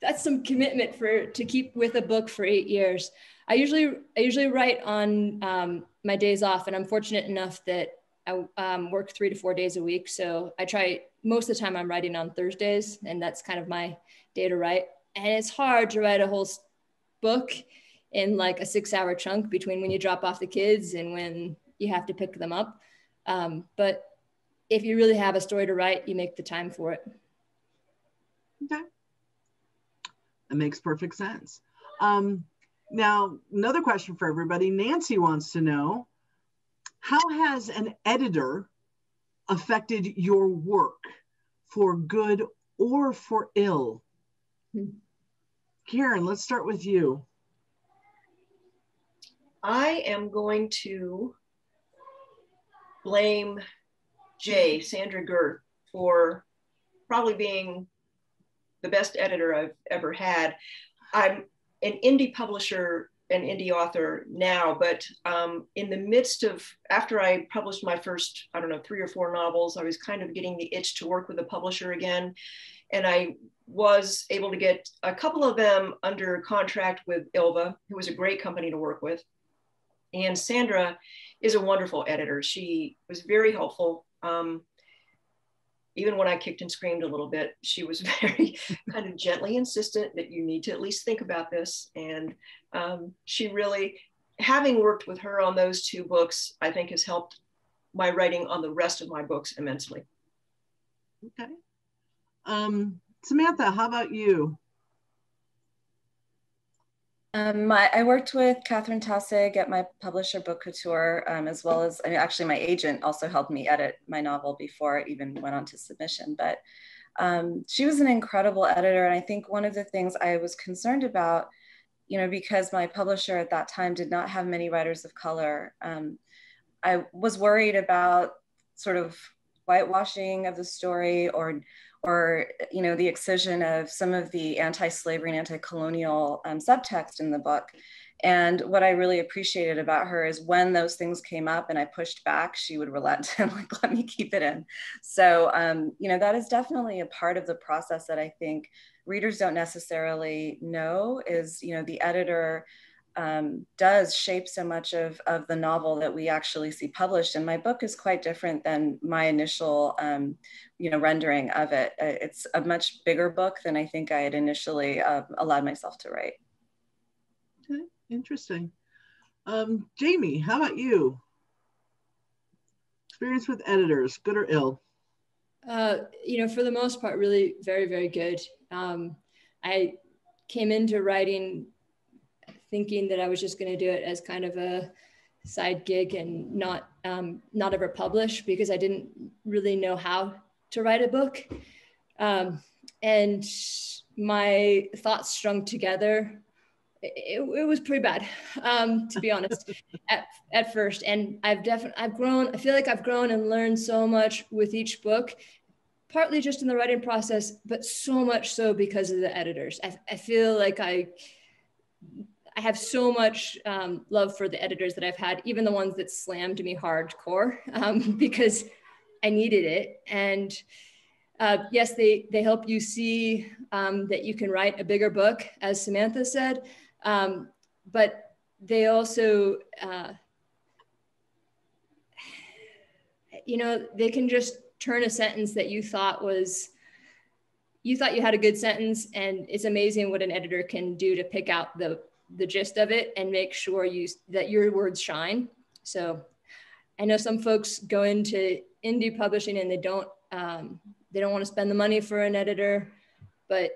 that's some commitment to keep with a book for 8 years. I usually write on my days off, and I'm fortunate enough that I work 3 to 4 days a week. So I try, most of the time I'm writing on Thursdays, and that's kind of my day to write. And it's hard to write a whole book in like a 6-hour chunk between when you drop off the kids and when you have to pick them up. But if you really have a story to write, you make the time for it. Okay. That makes perfect sense. Now, another question for everybody. Nancy wants to know, how has an editor affected your work for good or for ill? Caren, let's start with you. I am going to blame Sandra Gert, for probably being the best editor I've ever had. I'm an indie publisher and indie author now, but in the midst of, after I published my first, 3 or 4 novels, I was kind of getting the itch to work with a publisher again. And I was able to get a couple of them under contract with Ilva, who was a great company to work with. And Sandra is a wonderful editor. She was very helpful. Even when I kicked and screamed a little bit, she was very kind of gently insistent that you need to at least think about this. And she really, having worked with her on those 2 books, I think has helped my writing on the rest of my books immensely. Okay. Samantha, how about you? I worked with Catherine Tausig at my publisher Bookouture, as well as, actually my agent also helped me edit my novel before it even went on to submission. But she was an incredible editor. And I think one of the things I was concerned about, because my publisher at that time did not have many writers of color, I was worried about sort of whitewashing of the story or or, you know, the excision of some of the anti-slavery and anti-colonial subtext in the book. And what I really appreciated about her is when those things came up and I pushed back, she would relent and like, let me keep it in. So, you know, that is definitely a part of the process that I think readers don't necessarily know is, you know, the editor does shape so much of the novel that we actually see published. And my book is quite different than my initial, you know, rendering of it. It's a much bigger book than I think I had initially allowed myself to write. Okay, interesting. Jaime, how about you? Experience with editors, good or ill? You know, for the most part, really very, very good. I came into writing thinking that I was just going to do it as kind of a side gig and not ever publish, because I didn't really know how to write a book. And my thoughts strung together. It was pretty bad, to be honest, at first. And I've grown, I feel like I've grown and learned so much with each book, partly just in the writing process, but so much so because of the editors. I feel like I have so much love for the editors that I've had, even the ones that slammed me hardcore, because I needed it. And yes, they help you see that you can write a bigger book, as Samantha said, but they also, you know, they can just turn a sentence that you thought you had a good sentence, and it's amazing what an editor can do to pick out the gist of it and make sure that your words shine. So I know some folks go into indie publishing and they don't want to spend the money for an editor, but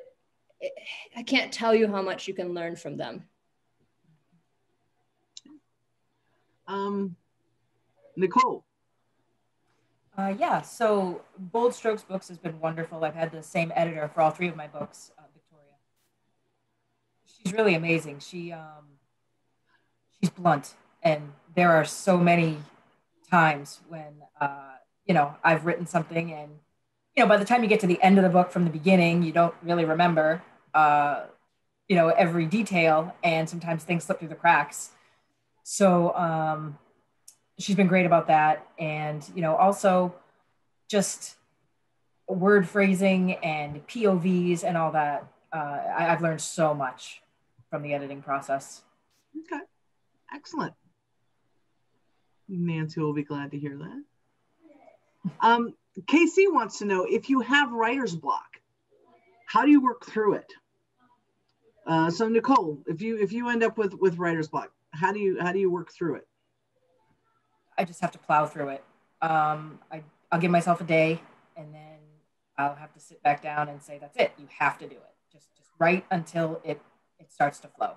I can't tell you how much you can learn from them. Nicole. Yeah, so Bold Strokes Books has been wonderful. I've had the same editor for all 3 of my books, Victoria. She's really amazing. She's blunt, and there are so many times when you know, I've written something, and you know, by the time you get to the end of the book from the beginning, you don't really remember you know, every detail, and sometimes things slip through the cracks. So she's been great about that, and you know, also just word phrasing and POVs and all that. I've learned so much from the editing process. Okay, excellent. Nancy will be glad to hear that. Casey wants to know, if you have writer's block, how do you work through it? So Nicole, if you end up with writer's block, how do you work through it? I just have to plow through it. I'll give myself a day, and then I'll have to sit back down and say, that's it. You have to do it. Just write until it starts to flow.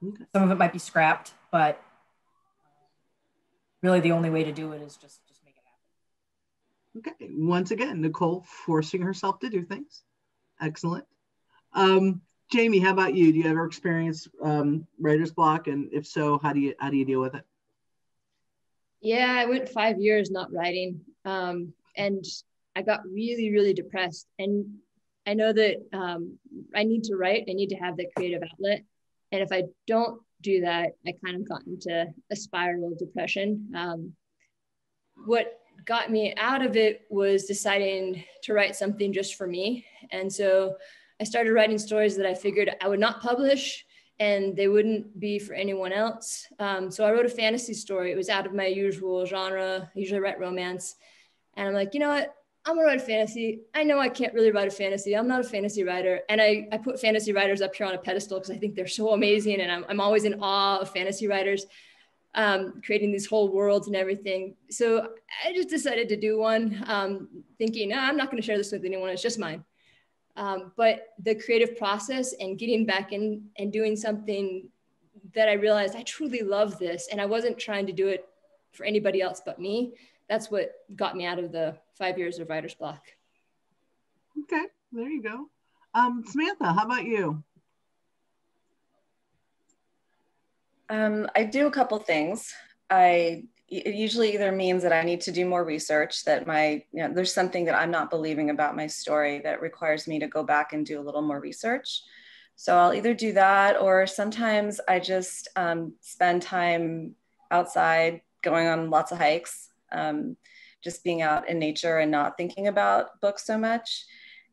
Okay. Some of it might be scrapped, but really the only way to do it is just make it happen. Okay. Once again, Nicole forcing herself to do things. Excellent. Jaime, how about you? Do you ever experience writer's block? And if so, how do you deal with it? Yeah, I went 5 years not writing, and I got really, really depressed. And I know that I need to write. I need to have that creative outlet. And if I don't do that, I kind of got into a spiral of depression. What got me out of it was deciding to write something just for me. And so I started writing stories that I figured I would not publish, and they wouldn't be for anyone else. So I wrote a fantasy story. It was out of my usual genre. I usually write romance. And I'm like, you know what? I'm gonna write a fantasy. I know I can't really write a fantasy. I'm not a fantasy writer. And I put fantasy writers up here on a pedestal because I think they're so amazing. And I'm always in awe of fantasy writers, creating these whole worlds and everything. So I just decided to do one, thinking, I'm not gonna share this with anyone. It's just mine. But the creative process and getting back in and doing something that I realized I truly love this, and I wasn't trying to do it for anybody else but me. That's what got me out of the 5 years of writer's block. Okay, there you go. Samantha, how about you? I do a couple things. I it usually either means that I need to do more research, that there's something that I'm not believing about my story that requires me to go back and do a little more research. So I'll either do that, or sometimes I just spend time outside, going on lots of hikes, just being out in nature and not thinking about books so much.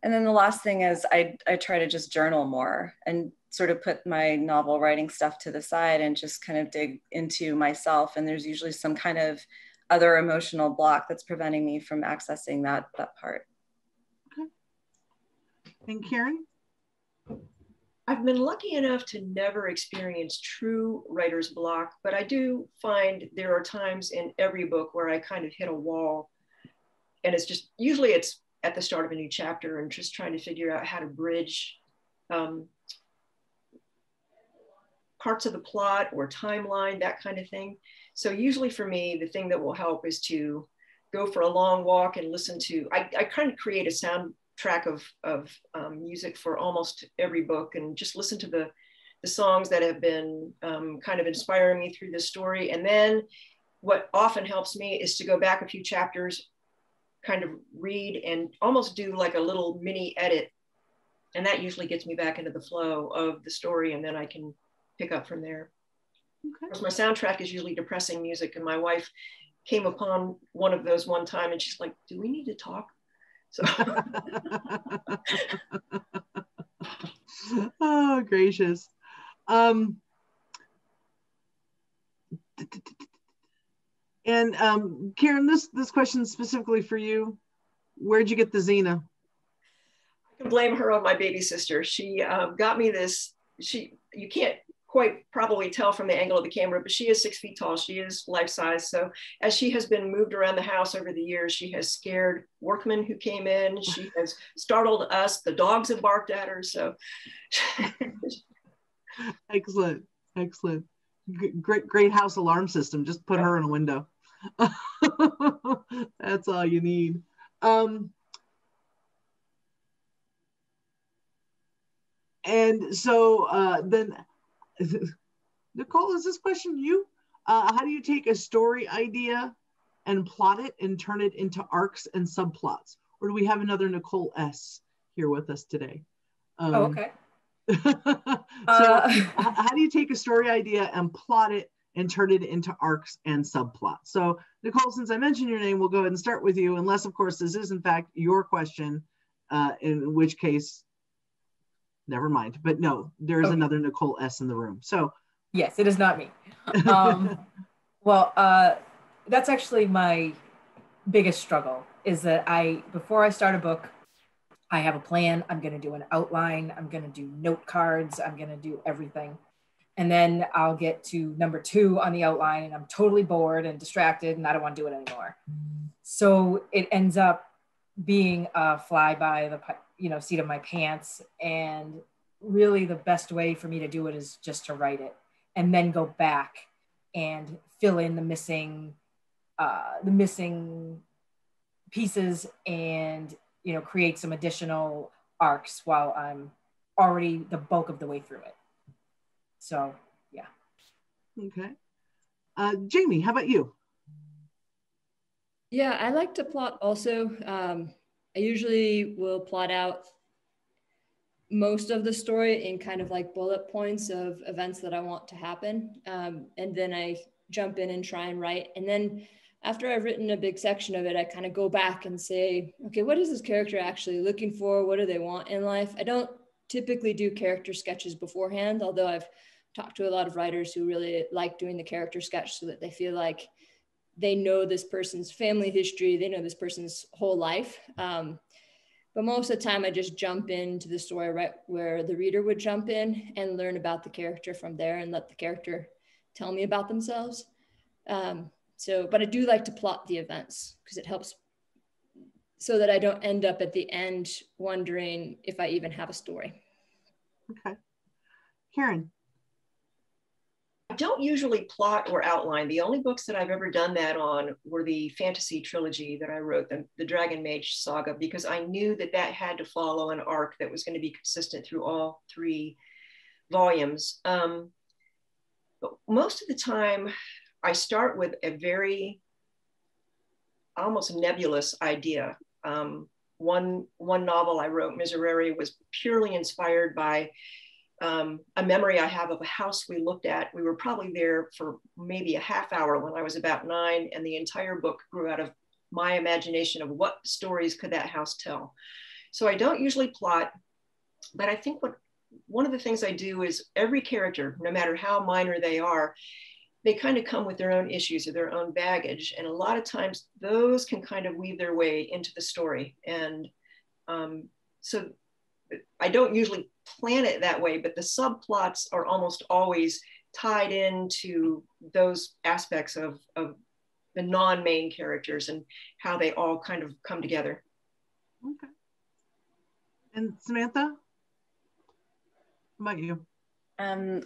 And then the last thing is I try to just journal more and sort of put my novel writing stuff to the side and just kind of dig into myself. And there's usually some kind of other emotional block that's preventing me from accessing that part. Okay. And Caren? I've been lucky enough to never experience true writer's block, but I do find there are times in every book where I kind of hit a wall. And it's just, usually it's at the start of a new chapter and just trying to figure out how to bridge parts of the plot or timeline, that kind of thing. So usually for me, the thing that will help is to go for a long walk and listen to, I kind of create a soundtrack of music for almost every book, and just listen to the songs that have been kind of inspiring me through this story. And then what often helps me is to go back a few chapters, kind of read and almost do like a little mini edit. And that usually gets me back into the flow of the story, and then I can pick up from there. Okay. Because my soundtrack is usually depressing music, and my wife came upon one of those one time and she's like, do we need to talk? So oh, gracious. And Caren, this question is specifically for you. Where'd you get the Xena? I can blame her on my baby sister. She got me this. You can't quite probably tell from the angle of the camera, but she is 6 feet tall. She is life size. So as she has been moved around the house over the years, she has scared workmen who came in. She has startled us. The dogs have barked at her. So excellent, excellent. Great house alarm system. Just put her in a window. That's all you need. And so then, Nicole, is this question you? How do you take a story idea and plot it and turn it into arcs and subplots? Or do we have another Nicole S here with us today? Okay. So how do you take a story idea and plot it and turn it into arcs and subplots? So Nicole, since I mentioned your name, we'll go ahead and start with you, unless of course this is in fact your question, in which case, never mind. But no, there's okay. another Nicole S in the room. So yes, it is not me. Well, that's actually my biggest struggle, is that before I start a book, I have a plan. I'm going to do an outline. I'm going to do note cards. I'm going to do everything. And then I'll get to number 2 on the outline and I'm totally bored and distracted and I don't want to do it anymore. So it ends up being a fly by the seat of my pants. And really the best way for me to do it is just to write it and then go back and fill in the missing pieces and create some additional arcs while I'm already the bulk of the way through it. So yeah. Okay. Jaime, how about you? Yeah, I like to plot also. I usually will plot out most of the story in kind of like bullet points of events that I want to happen. And then I jump in and try and write. And then after I've written a big section of it, I kind of go back and say, okay, what is this character actually looking for? What do they want in life? I don't typically do character sketches beforehand, although I've talked to a lot of writers who really like doing the character sketch so that they feel like they know this person's family history, they know this person's whole life. But most of the time I just jump into the story right where the reader would jump in and learn about the character from there and let the character tell me about themselves. But I do like to plot the events because it helps so that I don't end up at the end wondering if I even have a story. Okay. Caren. I don't usually plot or outline. The only books that I've ever done that on were the fantasy trilogy that I wrote, the Dragon Mage saga, because I knew that had to follow an arc that was going to be consistent through all 3 volumes. But most of the time, I start with a very almost nebulous idea. One novel I wrote, Miserere, was purely inspired by a memory I have of a house we looked at. We were probably there for maybe a half hour when I was about 9, and the entire book grew out of my imagination of what stories could that house tell. So I don't usually plot, but I think one of the things I do is every character, no matter how minor they are, they kind of come with their own issues or their own baggage. And a lot of times those can kind of weave their way into the story. And so I don't usually plan it that way, but the subplots are almost always tied into those aspects of the non-main characters and how they all kind of come together. Okay. And Samantha, how about you?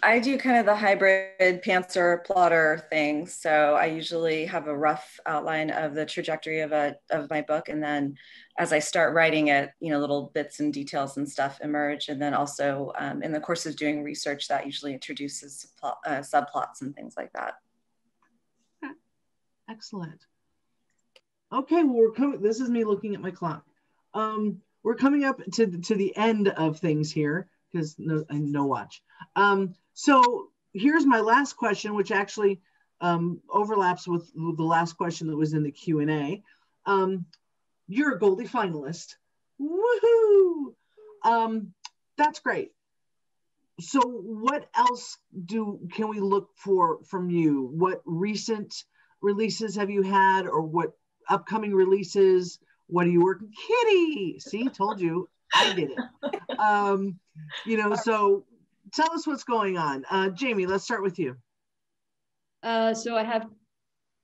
I do kind of the hybrid pantser plotter thing. So I usually have a rough outline of the trajectory of my book. And then as I start writing it, little bits and details and stuff emerge. And then also in the course of doing research, that usually introduces subplots and things like that. Okay. Excellent. Okay, well, this is me looking at my clock. We're coming up to the end of things here, because no watch. So here's my last question, which actually overlaps with the last question that was in the Q&A. You're a Goldie finalist. Woohoo! That's great. So what else can we look for from you? What recent releases have you had, or what upcoming releases? What are you working? Kitty, see, told you, I did it. So tell us what's going on. Jaime, let's start with you. So I have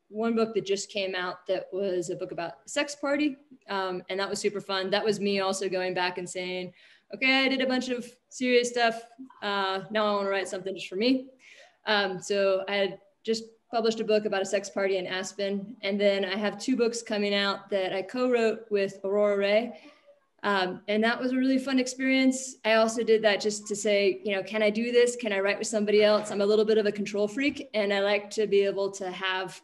one book that just came out that was a book about a sex party, and that was super fun. That was me also going back and saying, okay, I did a bunch of serious stuff. Now I want to write something just for me. So I had just published a book about a sex party in Aspen. And then I have 2 books coming out that I co-wrote with Aurora Ray. And that was a really fun experience. I also did that just to say, can I do this? Can I write with somebody else? I'm a little bit of a control freak, and I like to be able to have,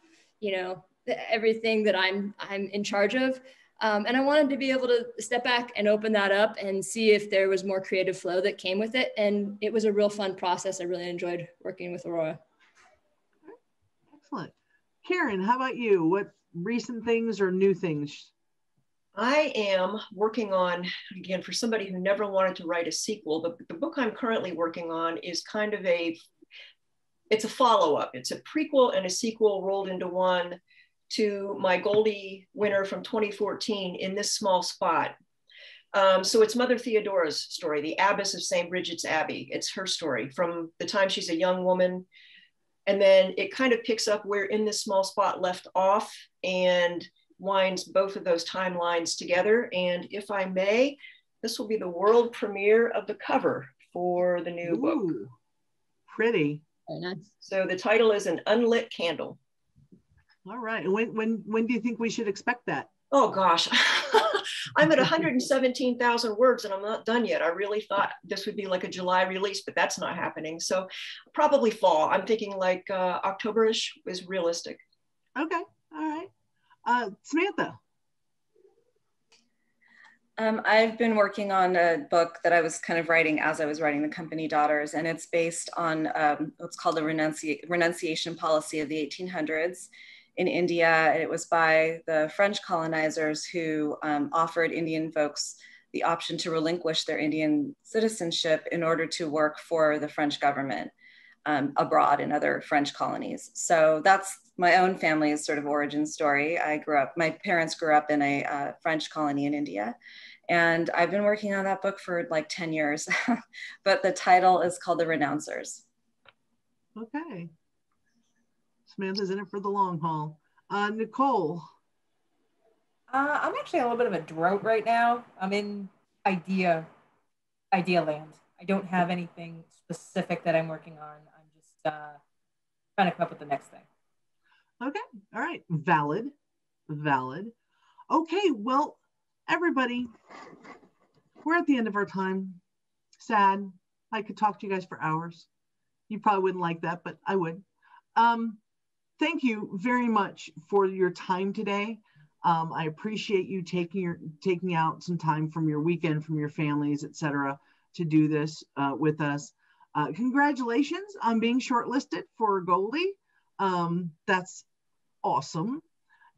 everything that I'm in charge of. And I wanted to be able to step back and open that up and see if there was more creative flow that came with it. And it was a real fun process. I really enjoyed working with Aurora. Excellent. Caren, how about you? What recent things or new things? I am working on, again, for somebody who never wanted to write a sequel, the book I'm currently working on is kind of it's a follow-up. It's a prequel and a sequel rolled into one to my Goldie winner from 2014, In This Small Spot. So it's Mother Theodora's story, the abbess of St. Bridget's Abbey. It's her story from the time she's a young woman. And then it kind of picks up where In This Small Spot left off and winds both of those timelines together. And if I may, this will be the world premiere of the cover for the new book. Pretty. Very nice. So the title is An Unlit Candle. All right. When do you think we should expect that? Oh gosh, I'm at 117,000 words and I'm not done yet. I really thought this would be like a July release, but that's not happening. So probably fall. I'm thinking like October-ish is realistic. Okay. All right. Samantha. I've been working on a book that I was kind of writing as I was writing The Company Daughters, and it's based on what's called the renunciation policy of the 1800s in India. It was by the French colonizers who offered Indian folks the option to relinquish their Indian citizenship in order to work for the French government abroad in other French colonies. So that's my own family's sort of origin story. My parents grew up in a French colony in India. And I've been working on that book for like 10 years, but the title is called The Renouncers. Okay. Samantha's in it for the long haul. Nicole. I'm actually a little bit of a drought right now. I'm in idea land. I don't have anything specific that I'm working on. I'm just trying to come up with the next thing. Okay. All right. Valid. Okay. Well, everybody, we're at the end of our time. Sad. I could talk to you guys for hours. You probably wouldn't like that, but I would. thank you very much for your time today. I appreciate you taking out some time from your weekend, from your families, etc., to do this with us. Congratulations on being shortlisted for Goldie. That's awesome.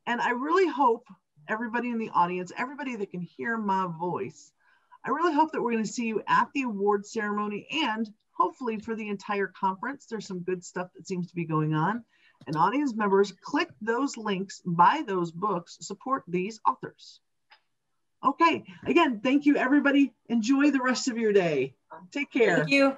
And I really hope everybody in the audience, everybody that can hear my voice, I really hope that we're going to see you at the award ceremony and hopefully for the entire conference. There's some good stuff that seems to be going on. And audience members, click those links, buy those books, support these authors. Okay, again, thank you everybody. Enjoy the rest of your day. Take care. Thank you.